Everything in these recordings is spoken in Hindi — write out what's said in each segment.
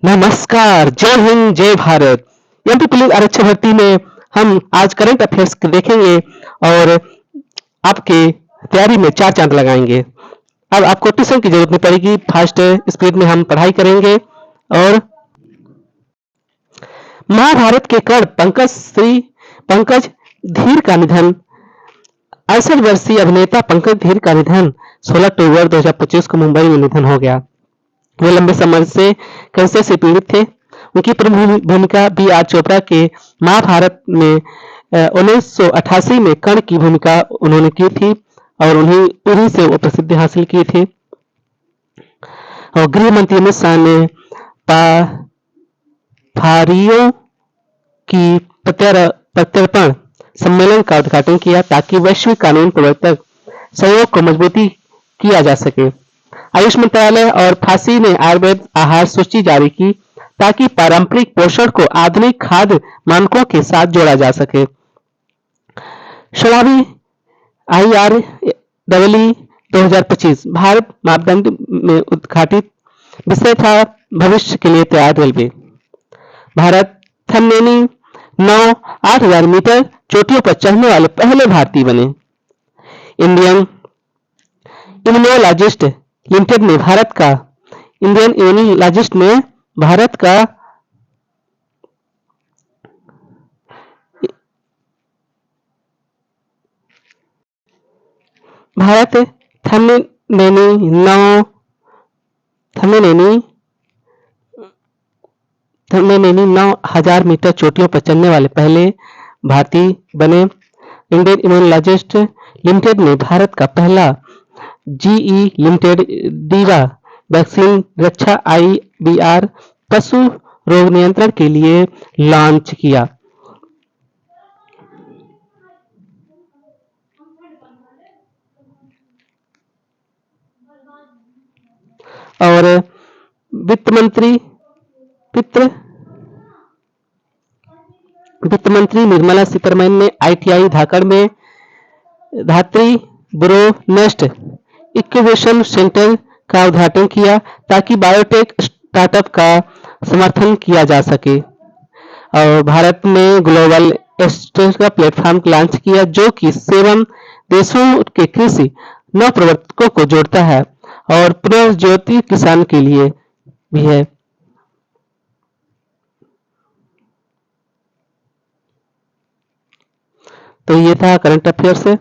नमस्कार, जय हिंद, जय भारत। एमपी पुलिस आरक्षण भर्ती में हम आज करंट अफेयर्स देखेंगे और आपके तैयारी में 4 चांद लगाएंगे। अब आपको ट्यूशन की जरूरत नहीं पड़ेगी, फास्ट स्पीड में हम पढ़ाई करेंगे। और महाभारत के कर्ण पंकज धीर का निधन। 68 वर्षीय अभिनेता पंकज धीर का निधन 16 अक्टूबर 2025 को मुंबई में निधन हो गया। वे लंबे समय से कैंसर से पीड़ित थे। उनकी प्रमुख भूमिका बी आर चोपड़ा के महाभारत में 1988 में कर्ण की भूमिका उन्होंने की थी और उन्हीं से वो प्रसिद्धि हासिल की थी। और गृह मंत्री अमित शाह ने फारियों की प्रत्यर्पण सम्मेलन का उद्घाटन किया ताकि वैश्विक कानून प्रवर्तक सहयोग को मजबूती किया जा सके। आयुष मंत्रालय और फांसी ने आयुर्वेद आहार सूची जारी की ताकि पारंपरिक पोषण को आधुनिक खाद्य मानकों के साथ जोड़ा जा सके। 16वीं IREE 2025 भारत मापदंड में उद्घाटित विषय था भविष्य के लिए तैयार रेलवे। भारत थन्नेनी 8000 मीटर चोटियों पर चढ़ने वाले पहले भारतीय बने। इंडियन इम्यूनोलॉजिस्ट लिमिटेड ने भारत का भारत थन्नेनी 9000 मीटर चोटियों पर चढ़ने वाले पहले भारतीय बने। इंडियन इम्यूनोलॉजिस्ट लिमिटेड ने भारत का पहला GE लिमिटेड दीवा वैक्सीन रक्षा IVR पशु रोग नियंत्रण के लिए लॉन्च किया। और वित्त मंत्री निर्मला सीतारमण ने ITI धाकड़ में धात्री ब्रोनेस्ट इंक्यूबेशन सेंटर का उद्घाटन किया ताकि बायोटेक स्टार्टअप का समर्थन किया जा सके। और भारत में ग्लोबल एक्सचेंज का प्लेटफॉर्म लॉन्च किया जो कि 7 देशों के कृषि नवप्रवर्तकों को जोड़ता है और पुनर्ज्योति किसान के लिए भी है। तो ये था करंट अफेयर्स से।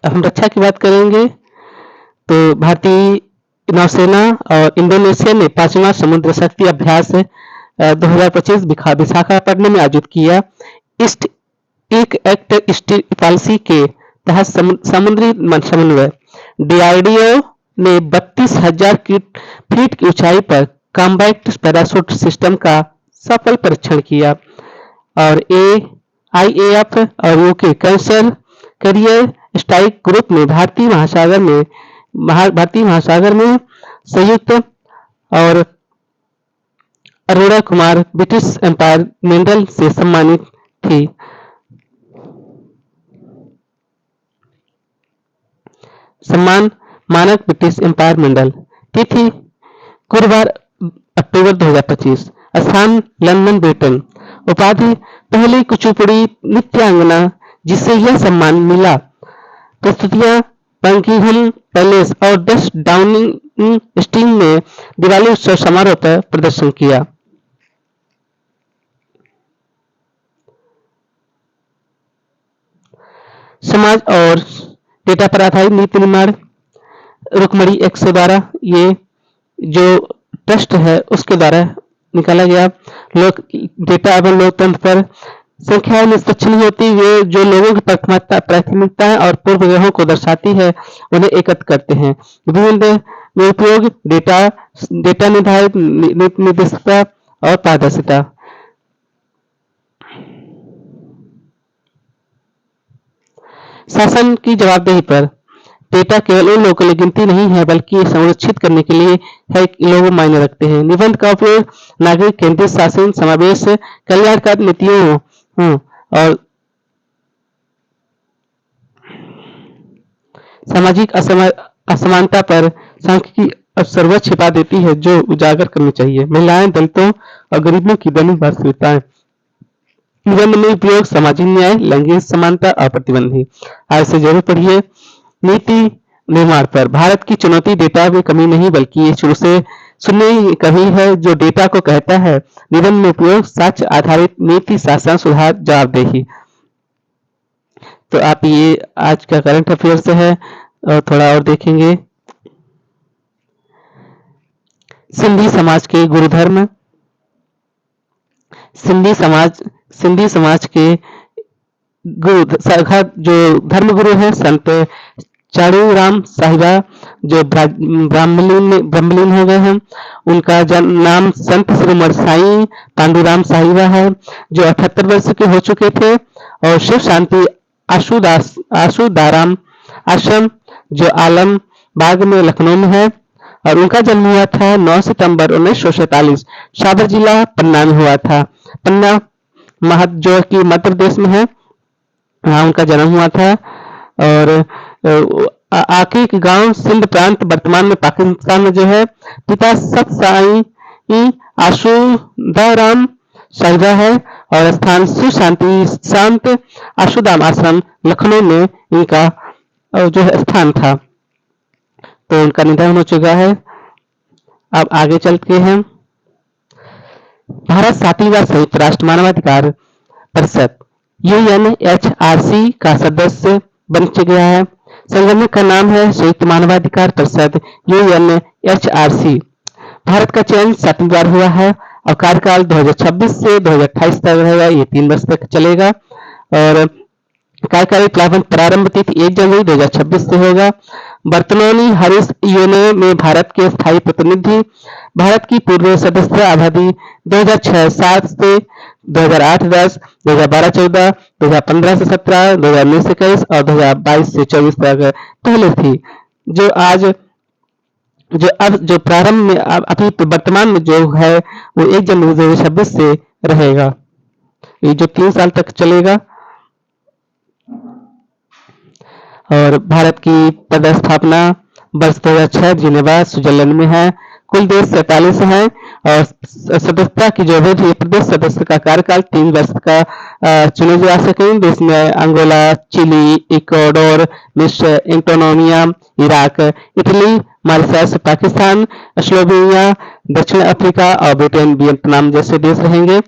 अब हम रक्षा की बात करेंगे तो भारतीय नौसेना और इंडोनेशिया ने 5वां समुद्र शक्ति अभ्यास 2025 विशाखापट्टनम में आयोजित किया। ईस्ट एक्ट पॉलिसी के तहत समुद्री समन्वय DRDO ने 32,000 फीट की ऊंचाई पर कॉम्बैट पैराशूट सिस्टम का सफल परीक्षण किया। और IAF और UK कैरियर स्ट्राइक ग्रुप ने भारतीय महासागर में संयुक्त और Arora Kumar British empire medal से सम्मानित थी। सम्मान मानक ब्रिटिश एम्पायर मेडल। तिथि गुरुवार अक्टूबर 2025। स्थान लंदन ब्रिटेन। उपाधि पहली कुचिपुड़ी नृत्यांगना जिसे यह सम्मान मिला। प्रस्तुतियां बकिंघम पैलेस और डच डाउनिंग स्ट्रीट में दिवाली उत्सव समारोह पर प्रदर्शन किया। समाज और डेटा पर आधारित नीति निर्माण रुकमणी 112 ये जो ट्रस्ट है उसके द्वारा निकाला गया। लोक डेटा एवं लोकतंत्र पर संख्या निष्पक्ष नहीं होती। वे जो लोगों की प्राथमिकता और पूर्वग्रहों को दर्शाती है उन्हें एकत्र करते हैं। विभिन्न में उपयोग डेटा निर्धारित निर्देशिका और पारदर्शिता। शासन की जवाबदेही पर डेटा केवल उन लोगों के लिए गिनती नहीं है बल्कि संरक्षित करने के लिए है लोग मायने रखते हैं। निबंध का उपयोग नागरिक केंद्रित शासन समावेश कल्याणकारी नीतियों और सामाजिक असमानता पर सांख्यिकी सर्वोच्च छिपा देती है जो उजागर करनी चाहिए। महिलाएं, दलितों और गरीबों की दैनिक वास्तविकताएं। निबंध में उपयोग सामाजिक न्याय, लैंगिक समानता और प्रतिबंधी। आज से जरूर पढ़िए। नीति निर्माण पर भारत की चुनौती डेटा में कमी नहीं बल्कि ये शुरू से सुनने कही है जो डेटा को कहता है। निबंध में उपयोग साक्ष्य आधारित नीति शासन सुधार जवाबदेही। तो आप ये आज का करंट अफेयर्स है और थोड़ा और देखेंगे। सिंधी समाज के गुरुधर्म। सिंधी समाज के जो धर्मगुरु हैं संत चाड़ूराम साहिबा जो ब्रह्मलीन हो गए हैं। उनका नाम संत श्रीमद साईं पांडुराम साहिबा है जो 78 वर्ष के हो चुके थे और शिव शांति आशुदाराम आश्रम जो आलम बाग में लखनऊ में है और उनका जन्म हुआ था 9 सितंबर 1947। सागर जिला पन्ना में हुआ था। पन्ना जो कि मध्य प्रदेश में है, वहाँ उनका जन्म हुआ था। और आके के गांव सिंध प्रांत वर्तमान में पाकिस्तान में जो है। पिता सत साई आशुदाराम साहिबा है और स्थान शिव शांति संत आशुदाम आश्रम लखनऊ में इनका जो है स्थान था। तो उनका निधन हो चुका है। अब आगे चलते हैं। भारत 7वीं बार संयुक्त राष्ट्र मानवाधिकार परिषद UNHRC का सदस्य बन गया है। संगठन का नाम है संयुक्त मानवाधिकार परिषद UNHRC। भारत का चयन 7वीं बार हुआ है और कार्यकाल 2026 से 2028 तक रहेगा। ये 3 वर्ष तक चलेगा और कार्यकारी प्रारंभ तिथि 1 जनवरी 2026 से होगा। बर्तनोनी हरीश यूने में भारत के स्थायी प्रतिनिधि। भारत की पूर्व सदस्य आबादी 2006-7 से 2008-10, 2012-14, 2015-17, 2019-21 और 2022-24 तक पहले थी। जो प्रारंभ में अभी वर्तमान में जो है वो 1 जनवरी 2026 से रहेगा। ये जो 3 साल तक चलेगा। और भारत की पदस्थापना वर्ष 2006 जिनेवा स्विट्जरलैंड में है। कुल देश 47 हैं और सदस्यता की जो है प्रदेश सदस्य का कार्यकाल 3 वर्ष का चुने जा सके। देश में अंगोला, चिली, इक्वाडोर, मिस्र, Indonesia, Iraq, Italy, Mauritius, Pakistan, Slovenia, दक्षिण अफ्रीका और ब्रिटेन, वियतनाम जैसे देश रहेंगे।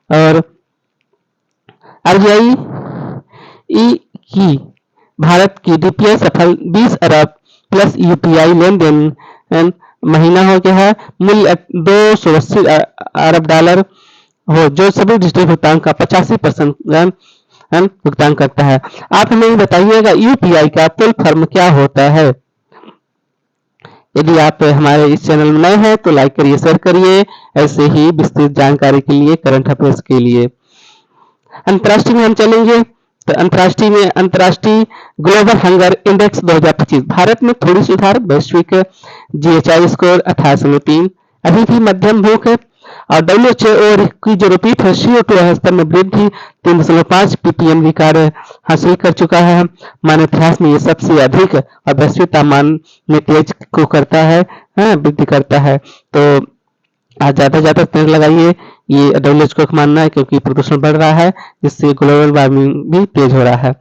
और RBI की भारत की DPI सफल 20 अरब प्लस UPI लेन-देन महीना हो गया है। मूल्य 280 अरब डॉलर हो जो सभी डिजिटल भुगतान का 85% भुगतान करता है। आप हमें बताइएगा UPI का फुल फॉर्म क्या होता है। यदि आप हमारे इस चैनल में नए हैं तो लाइक करिए, शेयर करिए। ऐसे ही विस्तृत जानकारी के लिए, करंट अफेयर्स के लिए। अंतर्राष्ट्रीय में हम चलेंगे तो अंतर्राष्ट्रीय ग्लोबल हंगर इंडेक्स 2025। भारत में थोड़ी सुधार। वैश्विक GHI स्कोर 18.3 अभी भी मध्यम भूख है। और WHO की जो रिपीट है CO2 स्तर में वृद्धि 3.5 ppm रिकॉर्ड हासिल कर चुका है। मानव इतिहास में ये सबसे अधिक और वैश्विक तापमान में तेज को करता है, वृद्धि करता है। तो आज ज्यादा पेड़ लगाइए, ये WHO का मानना है, क्योंकि प्रदूषण बढ़ रहा है जिससे ग्लोबल वार्मिंग भी तेज हो रहा है।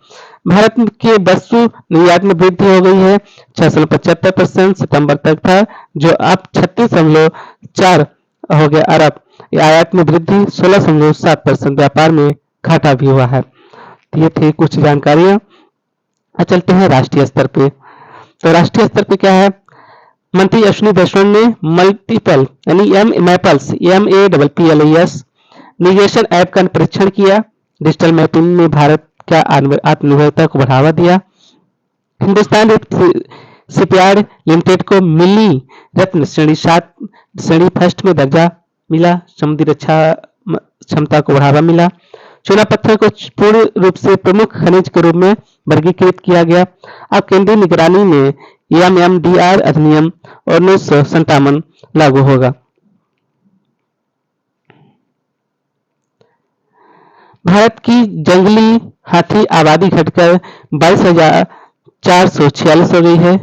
भारत के वस्तु निर्यात में वृद्धि हो गई है 675% सितंबर तक था, जो अब 36.4 हो गया अरब। आयात में वृद्धि 16.7%। व्यापार में घाटा भी हुआ है। तो ये थे कुछ जानकारियां। चलते हैं राष्ट्रीय स्तर पे। तो राष्ट्रीय स्तर पे क्या है। मंत्री अश्विनी वैष्णव ने मल्टीपल यानी मैपल्स MAPPLES नेविगेशन ऐप का परीक्षण किया। डिजिटल मैपिंग में भारत क्या आत्मनिर्भरता को बढ़ावा दिया। हिंदुस्तान शिपयार्ड लिमिटेड को मिली रत्न श्रेणी फर्स्ट में दर्जा मिला। समुद्री रक्षा क्षमता को बढ़ावा मिला। चूना पत्थर को पूर्ण रूप से प्रमुख खनिज के रूप में वर्गीकृत किया गया। अब केंद्रीय निगरानी में MMDR अधिनियम 1957 लागू होगा। भारत की जंगली हाथी आबादी घटकर 446 हो गई है।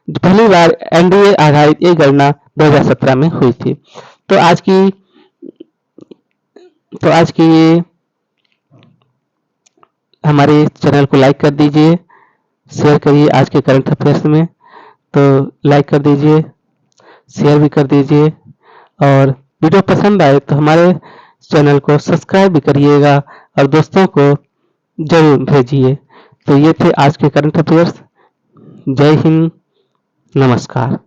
पहली बार एनडीए आधारित ये गणना 2017 में हुई थी। तो आज की ये हमारे चैनल को लाइक कर दीजिए, शेयर करिए। आज के करंट अफेयर्स में तो लाइक कर दीजिए, शेयर भी कर दीजिए, और वीडियो पसंद आए तो हमारे चैनल को सब्सक्राइब भी करिएगा और दोस्तों को जरूर भेजिए। तो ये थे आज के करंट अफेयर्स। जय हिंद, नमस्कार।